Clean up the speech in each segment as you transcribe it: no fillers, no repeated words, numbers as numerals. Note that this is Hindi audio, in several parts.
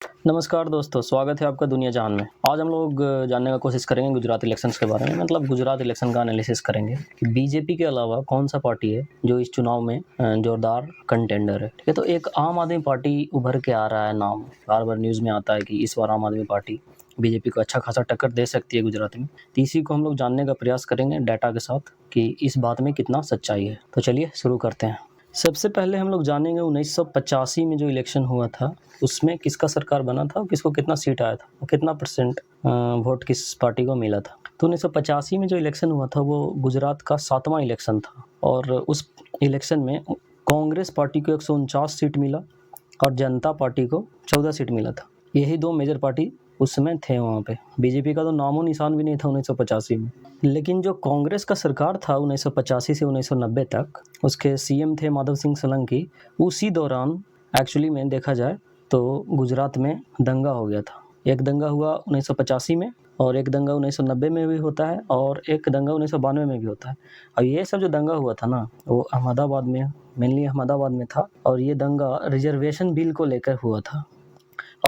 नमस्कार दोस्तों, स्वागत है आपका दुनिया जहान में। आज हम लोग जानने का कोशिश करेंगे गुजरात इलेक्शंस के बारे में, मतलब गुजरात इलेक्शन का एनालिसिस करेंगे कि बीजेपी के अलावा कौन-सा पार्टी है जो इस चुनाव में जोरदार कंटेंडर है। ठीक है, तो एक आम आदमी पार्टी उभर के आ रहा है नाम, बार-बार न्यूज़ में आता है कि इस बार आम आदमी पार्टी बीजेपी को अच्छा खासा टक्कर दे सकती है गुजरात में। तो इसी को हम लोग जानने का प्रयास करेंगे डाटा के साथ कि इस बात में कितना सच्चाई है। तो चलिए शुरू करते हैं। सबसे पहले हम लोग जानेंगे 1985 में जो इलेक्शन हुआ था, उसमें किसका सरकार बना था और किसको कितना सीट आया था और कितना परसेंट वोट किस पार्टी को मिला था। तो 1985 में जो इलेक्शन हुआ था वो गुजरात का 7वां इलेक्शन था और उस इलेक्शन में कांग्रेस पार्टी को 149 सीट मिला और जनता पार्टी को 14 सीट मिला था। यही दो मेजर पार्टी उस समय थे वहाँ पे। बीजेपी का तो नामो निशान भी नहीं था 1985 में। लेकिन जो कांग्रेस का सरकार था 1985 से 1990 तक, उसके सीएम थे माधव सिंह सोलंकी। उसी दौरान एक्चुअली में देखा जाए तो गुजरात में दंगा हो गया था। एक दंगा हुआ 1985 में और एक दंगा 1990 में भी होता है और एक दंगा 1992 में भी होता है। और ये सब जो दंगा हुआ था ना, वो अहमदाबाद में, मेनली अहमदाबाद में था और ये दंगा रिजर्वेशन बिल को लेकर हुआ था।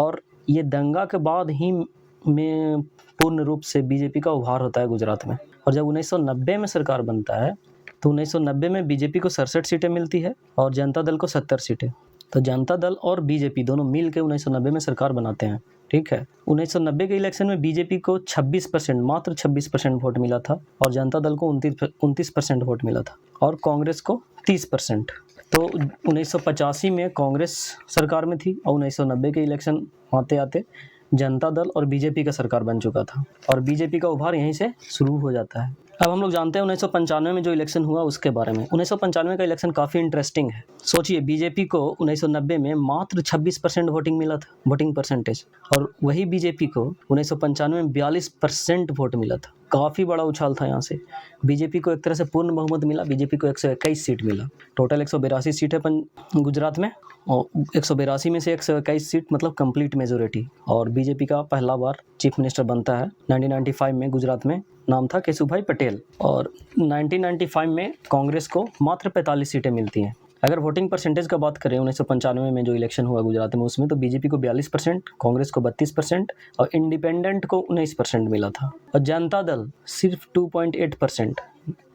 और ये दंगा के बाद ही में पूर्ण रूप से बीजेपी का उभार होता है गुजरात में। और जब 1990 में सरकार बनता है तो 1990 में बीजेपी को 67 सीटें मिलती है और जनता दल को 70 सीटें। तो जनता दल और बीजेपी दोनों मिल के 1990 में सरकार बनाते हैं। ठीक है, 1990 के इलेक्शन में बीजेपी को 26%, मात्र 26% वोट मिला था और जनता दल को 29% वोट मिला था और कांग्रेस को 30%। तो 1985 में कांग्रेस सरकार में थी और 1990 के इलेक्शन आते आते जनता दल और बीजेपी का सरकार बन चुका था और बीजेपी का उभार यहीं से शुरू हो जाता है। अब हम लोग जानते हैं 1995 में जो इलेक्शन हुआ उसके बारे में। 1995 का इलेक्शन काफ़ी इंटरेस्टिंग है। सोचिए, बीजेपी को 1990 में मात्र 26% वोटिंग मिला था, वोटिंग परसेंटेज, और वही बीजेपी को 1995 में 42% वोट मिला था। काफ़ी बड़ा उछाल था यहाँ से। बीजेपी को एक तरह से पूर्ण बहुमत मिला, बीजेपी को 121 सीट मिला। टोटल 182 सीट है गुजरात में और 182 में से 121 सीट मतलब कंप्लीट मेजोरिटी। और बीजेपी का पहला बार चीफ मिनिस्टर बनता है 1995 में गुजरात में, नाम था केशुभाई पटेल। और 1995 में कांग्रेस को मात्र 45 सीटें मिलती हैं। अगर वोटिंग परसेंटेज का बात करें 1995 में जो इलेक्शन हुआ गुजरात में, उसमें तो बीजेपी को 42%, कांग्रेस को 32% और इंडिपेंडेंट को 19% मिला था और जनता दल सिर्फ 2.8%।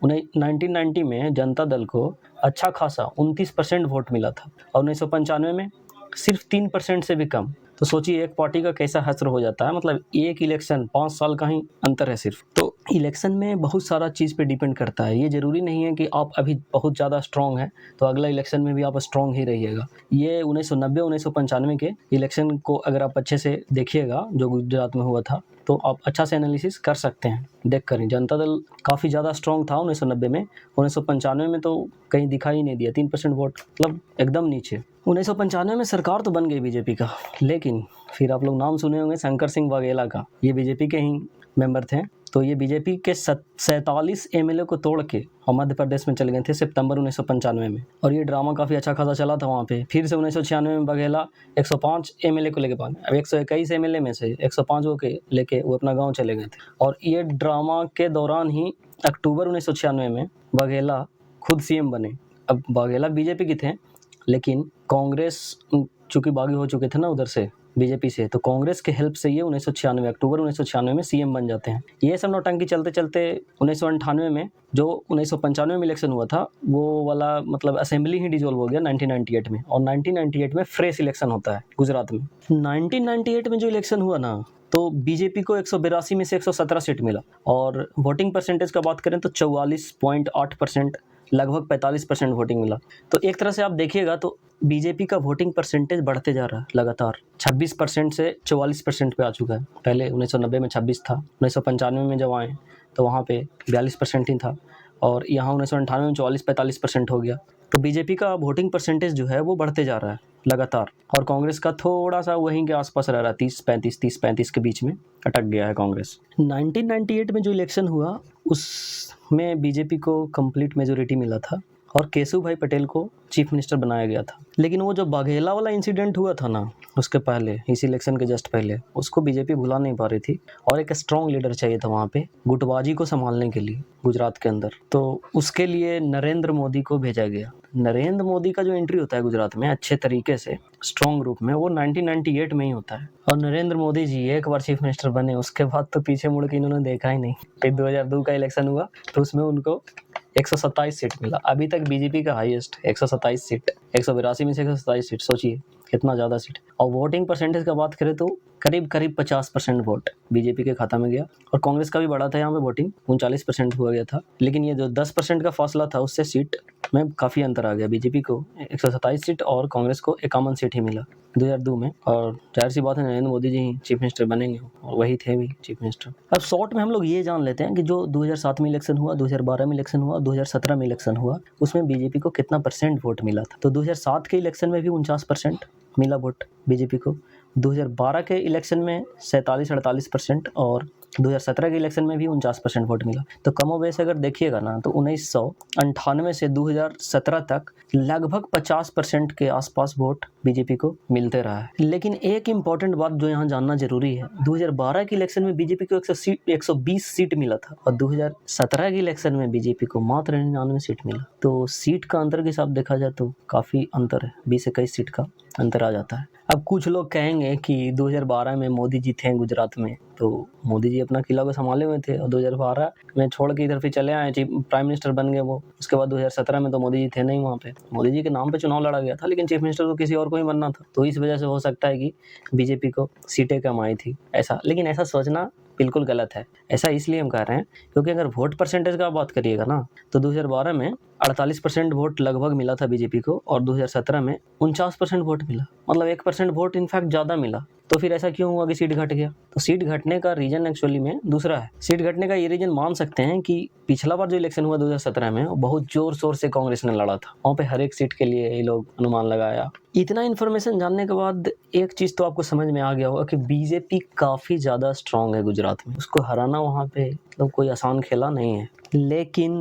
1990 में जनता दल को अच्छा खासा 29% वोट मिला था और 1995 में सिर्फ 3% से भी कम। तो सोचिए एक पार्टी का कैसा हश्र हो जाता है, मतलब एक इलेक्शन 5 साल का ही अंतर है सिर्फ। तो इलेक्शन में बहुत सारा चीज़ पे डिपेंड करता है। ये ज़रूरी नहीं है कि आप अभी बहुत ज़्यादा स्ट्रॉन्ग हैं तो अगला इलेक्शन में भी आप स्ट्रॉन्ग ही रहिएगा। ये 1990-1995 के इलेक्शन को अगर आप अच्छे से देखिएगा जो गुजरात में हुआ था, तो आप अच्छा से एनालिसिस कर सकते हैं देख कर। जनता दल काफ़ी ज़्यादा स्ट्रॉन्ग था 1990 में। 1995 में तो कहीं दिखाई ही नहीं दिया, 3% वोट, मतलब एकदम नीचे। 1995 में सरकार तो बन गई बीजेपी का, लेकिन फिर आप लोग नाम सुने होंगे शंकर सिंह वाघेला का। ये बीजेपी के ही मेंबर थे। तो ये बीजेपी के 47 एमएलए को तोड़ के और मध्य प्रदेश में चले गए थे सितंबर 1995 में। और ये ड्रामा काफ़ी अच्छा खासा चला था वहाँ पे। फिर से 1996 में वाघेला 105 एमएलए को लेके भागे। अब 121 एमएलए में से 105 को लेके वो अपना गाँव चले गए थे। और ये ड्रामा के दौरान ही अक्टूबर 1996 में वाघेला खुद सीएम बने। अब वाघेला बीजेपी के थे, लेकिन कांग्रेस चूँकि बागी हो चुके थे ना उधर से बीजेपी से, तो कांग्रेस के हेल्प से ये 1996 अक्टूबर 1996 में सीएम बन जाते हैं। ये सब नौटंकी चलते चलते 1998 में जो 1995 में इलेक्शन हुआ था वो वाला मतलब असेंबली ही डिसॉल्व हो गया 1998 में। और 1998 में फ्रेश इलेक्शन होता है गुजरात में। 1998 में जो इलेक्शन हुआ ना, तो बीजेपी को 182 में से 117 सीट मिला और वोटिंग परसेंटेज का बात करें तो 44.8%, लगभग 45% वोटिंग मिला। तो एक तरह से आप देखिएगा तो बीजेपी का वोटिंग परसेंटेज बढ़ते जा रहा है लगातार। 26% से 44% पे आ चुका है। पहले 1990 में 26 था, 1995 में जब आए तो वहाँ पे 42% ही था और यहाँ 1998 में 44-45% हो गया। तो बीजेपी का वोटिंग परसेंटेज जो है वो बढ़ते जा रहा है लगातार और कांग्रेस का थोड़ा सा वहीं के आसपास रह रहा है, 30-35 के बीच में अटक गया है कांग्रेस। 1998 में जो इलेक्शन हुआ उसमें बीजेपी को कंप्लीट मेजोरिटी मिला था और केशु भाई पटेल को चीफ मिनिस्टर बनाया गया था। लेकिन वो जो बाघेला वाला इंसिडेंट हुआ था ना, उसके पहले, इस इलेक्शन के जस्ट पहले, उसको बीजेपी भुला नहीं पा रही थी और एक स्ट्रॉन्ग लीडर चाहिए था वहाँ पे गुटबाजी को संभालने के लिए गुजरात के अंदर। तो उसके लिए नरेंद्र मोदी को भेजा गया। नरेंद्र मोदी का जो एंट्री होता है गुजरात में अच्छे तरीके से स्ट्रॉन्ग रूप में, वो 1998 में ही होता है। और नरेंद्र मोदी जी एक बार चीफ मिनिस्टर बने, उसके बाद तो पीछे मुड़ के इन्होंने देखा ही नहीं। फिर 2002 का इलेक्शन हुआ तो उसमें उनको 127 सीट मिला। अभी तक बीजेपी का हाईएस्ट 127 सीट, 182 में से 127 सीट, सोचिए कितना ज़्यादा सीट। और वोटिंग परसेंटेज का बात करें तो करीब 50% वोट बीजेपी के खाता में गया। और कांग्रेस का भी बड़ा था यहाँ पे वोटिंग, 39% हुआ गया था। लेकिन ये जो 10% का फासला था उससे सीट में काफ़ी अंतर आ गया। बीजेपी को 127 सीट और कांग्रेस को 51 सीट ही मिला 2002 में। और जाहिर सी बात है नरेंद्र मोदी जी चीफ मिनिस्टर बनेंगे और वही थे भी चीफ मिनिस्टर। अब शॉर्ट में हम लोग ये जान लेते हैं कि जो 2007 में इलेक्शन हुआ, 2012 में इलेक्शन हुआ, 2017 में इलेक्शन हुआ, उसमें बीजेपी को कितना परसेंट वोट मिला था। तो 2007 के इलेक्शन में भी 49% मिला वोट बीजेपी को, 2012 के इलेक्शन में 47-48% और 2017 के इलेक्शन में भी 49% वोट मिला। तो कमोबेश अगर देखिएगा ना तो 1998 से 2017 तक लगभग 50% के आसपास वोट बीजेपी को मिलते रहा है। लेकिन एक इम्पॉर्टेंट बात जो यहाँ जानना जरूरी है, 2012 के इलेक्शन में बीजेपी को 120 सीट मिला था और 2017 के इलेक्शन में बीजेपी को मात्र 99 सीट मिला। तो सीट का अंतर के हिसाब देखा जाए तो काफ़ी अंतर है, 20-21 सीट का अंतर आ जाता है। अब कुछ लोग कहेंगे कि 2012 में मोदी जी थे गुजरात में, तो मोदी जी अपना किला को संभाले हुए थे और 2012 में छोड़ के इधर फिर चले आए, प्राइम मिनिस्टर बन गए वो। उसके बाद 2017 में तो मोदी जी थे नहीं वहाँ पे, मोदी जी के नाम पे चुनाव लड़ा गया था, लेकिन चीफ मिनिस्टर तो किसी और को ही बनना था। तो इस वजह से हो सकता है कि बीजेपी को सीटें कम आई थी ऐसा। लेकिन ऐसा सोचना बिल्कुल गलत है। ऐसा इसलिए हम कह रहे हैं क्योंकि अगर वोट परसेंटेज का बात करिएगा ना तो 2012 में 48% वोट लगभग मिला था बीजेपी को और 2017 में 49% वोट मिला, मतलब 1% वोट इनफैक्ट ज़्यादा मिला। तो फिर ऐसा क्यों हुआ कि सीट घट गया? तो सीट घटने का रीजन एक्चुअली में दूसरा है। सीट घटने का ये रीजन मान सकते हैं कि पिछला बार जो इलेक्शन हुआ 2017 में, बहुत जोर शोर से कांग्रेस ने लड़ा था, वहाँ पे हर एक सीट के लिए ये लोग अनुमान लगाया। इतना इन्फॉर्मेशन जानने के बाद एक चीज़ तो आपको समझ में आ गया होगा कि बीजेपी काफ़ी ज़्यादा स्ट्रांग है गुजरात में, उसको हराना वहाँ पे मतलब कोई आसान खेला नहीं है। लेकिन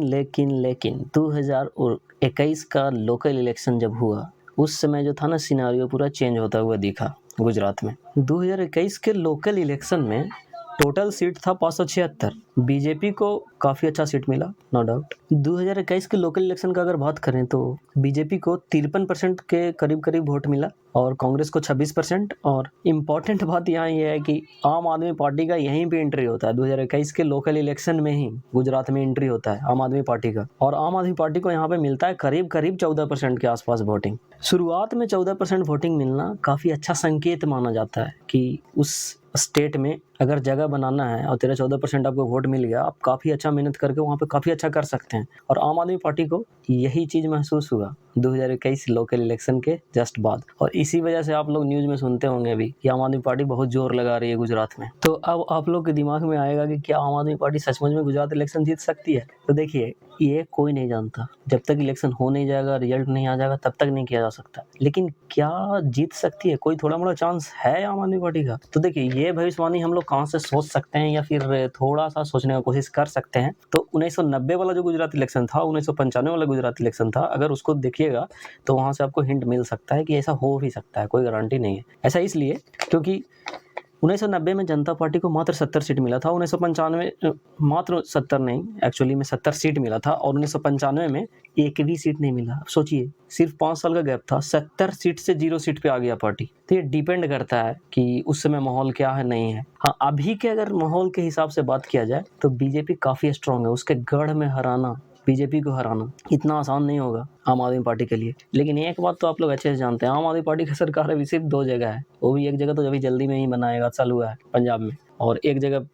2021 का लोकल इलेक्शन जब हुआ उस समय जो था ना सिनेरियो पूरा चेंज होता हुआ दिखा गुजरात में। 2021 के लोकल इलेक्शन में टोटल सीट था 576, बीजेपी को काफ़ी अच्छा सीट मिला नो डाउट। 2021 के लोकल इलेक्शन का अगर बात करें तो बीजेपी को 53% के करीब वोट मिला और कांग्रेस को 26%। और इम्पॉर्टेंट बात यहाँ ये है कि आम आदमी पार्टी का यहीं पे एंट्री होता है। 2021 के लोकल इलेक्शन में ही गुजरात में एंट्री होता है आम आदमी पार्टी का, और आम आदमी पार्टी को यहाँ पे मिलता है करीब 14% के आसपास वोटिंग। शुरुआत में 14% वोटिंग मिलना काफ़ी अच्छा संकेत माना जाता है कि उस स्टेट में अगर जगह बनाना है और 13-14% आपको वोट मिल गया, आप काफ़ी अच्छा मेहनत करके वहाँ पे काफ़ी अच्छा कर सकते हैं। और आम आदमी पार्टी को यही चीज़ महसूस हुआ 2021 लोकल इलेक्शन के जस्ट बाद, और इसी वजह से आप लोग न्यूज़ में सुनते होंगे अभी कि आम आदमी पार्टी बहुत जोर लगा रही है गुजरात में। तो अब आप लोग के दिमाग में आएगा कि क्या आम आदमी पार्टी सचमुच में गुजरात इलेक्शन जीत सकती है? तो देखिए, ये कोई नहीं जानता, जब तक इलेक्शन हो नहीं जाएगा, रिजल्ट नहीं आ जाएगा, तब तक नहीं किया जा सकता। लेकिन क्या जीत सकती है? कोई थोड़ा मोड़ा चांस है आम आदमी पार्टी का? तो देखिए, ये भविष्यवाणी हम लोग कहाँ से सोच सकते हैं या फिर थोड़ा सा सोचने की कोशिश कर सकते हैं। तो 1990 वाला जो गुजरात इलेक्शन था, 1995 वाला गुजरात इलेक्शन था, अगर उसको देखिएगा तो वहाँ से आपको हिंट मिल सकता है कि ऐसा हो भी सकता है, कोई गारंटी नहीं है। ऐसा इसलिए क्योंकि 1990 में जनता पार्टी को मात्र 70 सीट मिला था, 1995 मात्र 70 नहीं, एक्चुअली में 70 सीट मिला था, और 1995 में एक भी सीट नहीं मिला। सोचिए, सिर्फ 5 साल का गैप था, 70 सीट से 0 सीट पे आ गया पार्टी। तो ये डिपेंड करता है कि उस समय माहौल क्या है, नहीं है। हाँ, अभी के अगर माहौल के हिसाब से बात किया जाए तो बीजेपी काफ़ी स्ट्रांग है, उसके गढ़ में हराना, बीजेपी को हराना इतना आसान नहीं होगा आम आदमी पार्टी के लिए। लेकिन एक बात तो आप लोग अच्छे से जानते हैं, आम आदमी पार्टी की सरकार अभी सिर्फ 2 जगह है, वो भी एक जगह तो अभी जल्दी में ही बनाएगा, चालू है पंजाब में, और एक जगह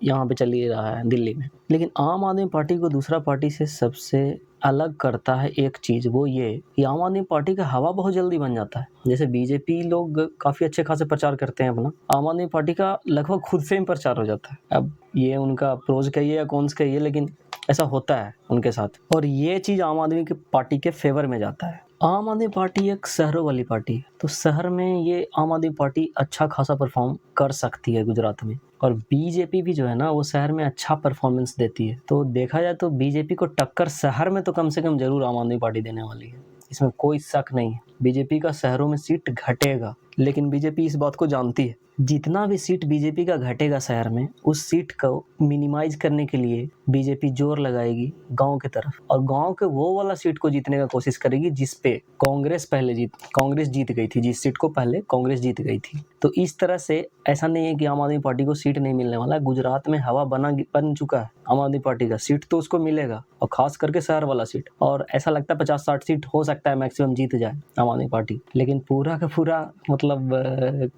यहाँ पे चल ही रहा है दिल्ली में। लेकिन आम आदमी पार्टी को दूसरा पार्टी से सबसे अलग करता है एक चीज़, वो ये कि आम आदमी पार्टी का हवा बहुत जल्दी बन जाता है। जैसे बीजेपी लोग काफ़ी अच्छे खासे प्रचार करते हैं अपना, आम आदमी पार्टी का लगभग खुद से ही प्रचार हो जाता है। अब ये उनका प्रोज कहिए या कॉन्स कहिए, लेकिन ऐसा होता है उनके साथ, और ये चीज़ आम आदमी की पार्टी के फेवर में जाता है। आम आदमी पार्टी एक शहरों वाली पार्टी है, तो शहर में ये आम आदमी पार्टी अच्छा खासा परफॉर्म कर सकती है गुजरात में। और बीजेपी भी जो है ना वो शहर में अच्छा परफॉर्मेंस देती है। तो देखा जाए तो बीजेपी को टक्कर शहर में तो कम से कम जरूर आम आदमी पार्टी देने वाली है, इसमें कोई शक नहीं है। बीजेपी का शहरों में सीट घटेगा, लेकिन बीजेपी इस बात को जानती है जितना भी सीट बीजेपी का घटेगा शहर में, उस सीट को मिनिमाइज करने के लिए बीजेपी जोर लगाएगी गांव की तरफ, और गांव के वो वाला सीट को जीतने का कोशिश करेगी जिस पे कांग्रेस जीत गई थी, जिस सीट को पहले कांग्रेस जीत गई थी। तो इस तरह से ऐसा नहीं है कि आम आदमी पार्टी को सीट नहीं मिलने वाला है। गुजरात में हवा बन चुका है आम आदमी पार्टी का, सीट तो उसको मिलेगा, और खास करके शहर वाला सीट। और ऐसा लगता है 50-60 सीट हो सकता है मैक्सिमम जीत जाए आम आदमी पार्टी, लेकिन पूरा का पूरा मतलब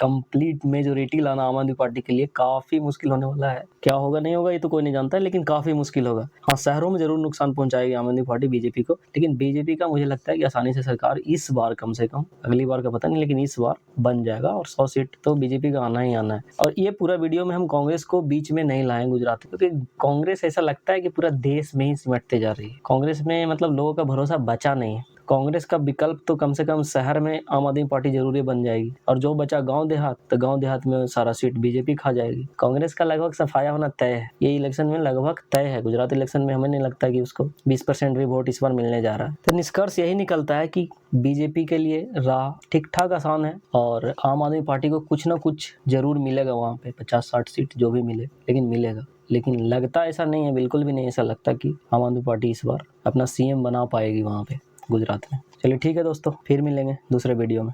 कंप्लीट मेजोरिटी लाना आम आदमी पार्टी के लिए काफी मुश्किल होने वाला है। क्या होगा नहीं होगा ये तो कोई नहीं जानता, लेकिन काफी मुश्किल होगा। हाँ, शहरों में जरूर नुकसान पहुंचाएगी आम आदमी पार्टी बीजेपी को, लेकिन बीजेपी का मुझे लगता है कि आसानी से सरकार इस बार, कम से कम अगली बार का पता नहीं, लेकिन इस बार बन जाएगा, और 100 सीट तो बीजेपी का आना ही आना है। और ये पूरा वीडियो में हम कांग्रेस को बीच में नहीं लाए गुजरात में, क्योंकि कांग्रेस ऐसा लगता है कि पूरा देश में ही सिमटते जा रही है। कांग्रेस में मतलब लोगों का भरोसा बचा नहीं है। कांग्रेस का विकल्प तो कम से कम शहर में आम आदमी पार्टी जरूरी बन जाएगी, और जो बचा गांव देहात, तो गांव देहात में सारा सीट बीजेपी खा जाएगी। कांग्रेस का लगभग सफाया होना तय है, ये इलेक्शन में लगभग तय है। गुजरात इलेक्शन में हमें नहीं लगता कि उसको 20% भी वोट इस बार मिलने जा रहा है। तो निष्कर्ष यही निकलता है कि बीजेपी के लिए राह ठीक ठाक आसान है, और आम आदमी पार्टी को कुछ ना कुछ जरूर मिलेगा वहाँ पे, 50-60 सीट जो भी मिले, लेकिन मिलेगा। लेकिन लगता ऐसा नहीं है, बिल्कुल भी नहीं ऐसा लगता कि आम आदमी पार्टी इस बार अपना सीएम बना पाएगी वहाँ पे गुजरात में। चलिए ठीक है दोस्तों, फिर मिलेंगे दूसरे वीडियो में।